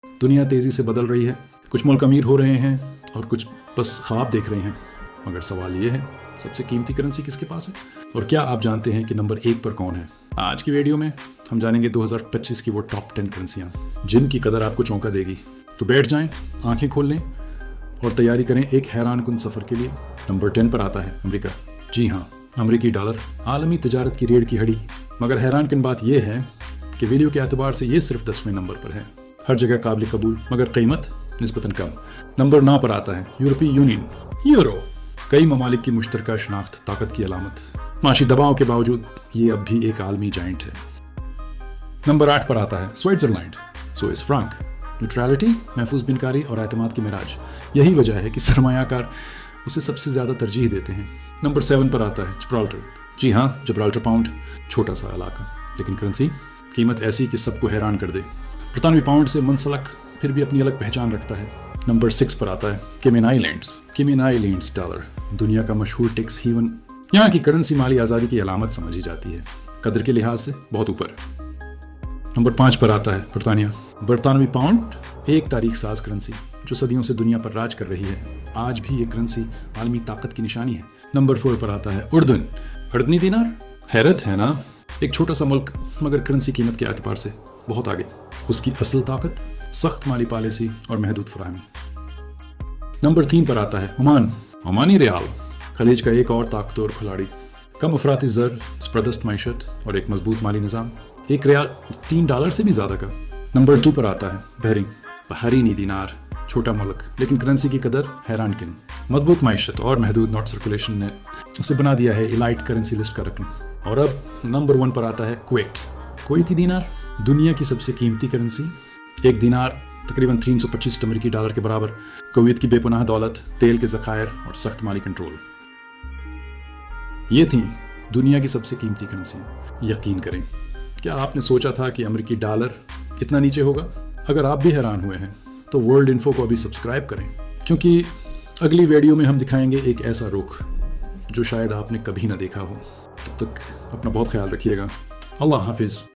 دنیا تیزی سے بدل رہی ہے، کچھ ملک امیر ہو رہے ہیں اور کچھ بس خواب دیکھ رہے ہیں، مگر سوال یہ ہے سب سے قیمتی کرنسی کس کے پاس ہے؟ اور کیا آپ جانتے ہیں کہ نمبر 1 پر کون ہے؟ آج کی ویڈیو میں ہم جانیں گے 2025 کی وہ ٹاپ 10 کرنسیاں جن کی قدر آپ کو چونکا دے گی۔ تو بیٹھ جائیں، آنکھیں کھول لیں اور تیاری کریں ایک حیران کن سفر کے لیے۔ نمبر 10 پر آتا ہے امریکہ۔ جی ہاں، امریکی ڈالر عالمی تجارت کی ریڑھ کی ہڈی، مگر حیران کن بات یہ ہے کہ ویلیو کے اعتبار سے یہ صرف 10ویں نمبر پر ہے، ہر جگہ قابل قبول مگر قیمت نسبتاً کم۔ نمبر 9 پر آتا ہے یورپی یونین، یورو، کئی ممالک کی مشترکہ شناخت، طاقت کی علامت، معاشی دباؤ کے باوجود یہ اب بھی ایک عالمی جائنٹ ہے۔ نمبر 8 پر آتا ہے سوئٹزرلینڈ، سوئس فرانک، نیوٹرالٹی، محفوظ بینکاری اور اعتماد کی معراج، یہی وجہ ہے کہ سرمایہ کار اسے سب سے زیادہ ترجیح دیتے ہیں۔ نمبر 7 پر آتا ہے جبرالٹر۔ جی ہاں، جبرالٹر پاؤنڈ، چھوٹا سا علاقہ لیکن کرنسی قیمت ایسی کہ سب کو حیران کر دے۔ برطانوی پاؤنڈ سے منسلک پھر بھی اپنی الگ پہچان رکھتا ہے۔ نمبر 6 پر آتا ہے Cayman islands, Cayman islands dollar, دنیا کا مشہور ٹیکس ہیون، یہاں کی کرنسی مالی آزادی کی علامت سمجھی جاتی ہے، قدر کے لحاظ سے بہت اوپر۔ نمبر 5 پر آتا ہے برطانیہ۔ برطانوی پاؤنڈ ایک تاریخ ساز کرنسی جو صدیوں سے دنیا پر راج کر رہی ہے، آج بھی یہ کرنسی عالمی طاقت کی نشانی ہے۔ نمبر 4 پر آتا ہے اردن، اردنی دینار، حیرت ہے نا، ایک چھوٹا سا ملک مگر کرنسی قیمت کے اعتبار سے بہت آگے، اس کی اصل طاقت سخت مالی پالیسی اور محدود فراہمی۔ نمبر 3 پر آتا ہے عمان، عمانی ریال، خلیج کا ایک اور طاقتور کھلاڑی، کم افراطی زر، زبردست معیشت اور ایک مضبوط مالی نظام، ایک ریال $3 سے بھی زیادہ کا۔ نمبر 2 پر آتا ہے بحرین، بحرینی دینار، چھوٹا ملک لیکن کرنسی کی قدر حیران کن، مضبوط معیشت اور محدود نوٹ سرکولیشن نے اسے بنا دیا ہے ایلائٹ کرنسی لسٹ کا رکن۔ اور اب نمبر 1 پر آتا ہے کویت، کویتی دینار، دنیا کی سب سے قیمتی کرنسی، ایک دینار تقریباً 325 امریکی ڈالر کے برابر، کویت کی بے پناہ دولت، تیل کے ذخائر اور سخت مالی کنٹرول۔ یہ تھیں دنیا کی سب سے قیمتی کرنسیاں۔ یقین کریں، کیا آپ نے سوچا تھا کہ امریکی ڈالر اتنا نیچے ہوگا؟ اگر آپ بھی حیران ہوئے ہیں تو ورلڈ انفو کو ابھی سبسکرائب کریں، کیونکہ اگلی ویڈیو میں ہم دکھائیں گے ایک ایسا رخ جو شاید آپ نے کبھی نہ دیکھا ہو۔ تب تک اپنا بہت خیال رکھیے گا۔ اللہ حافظ۔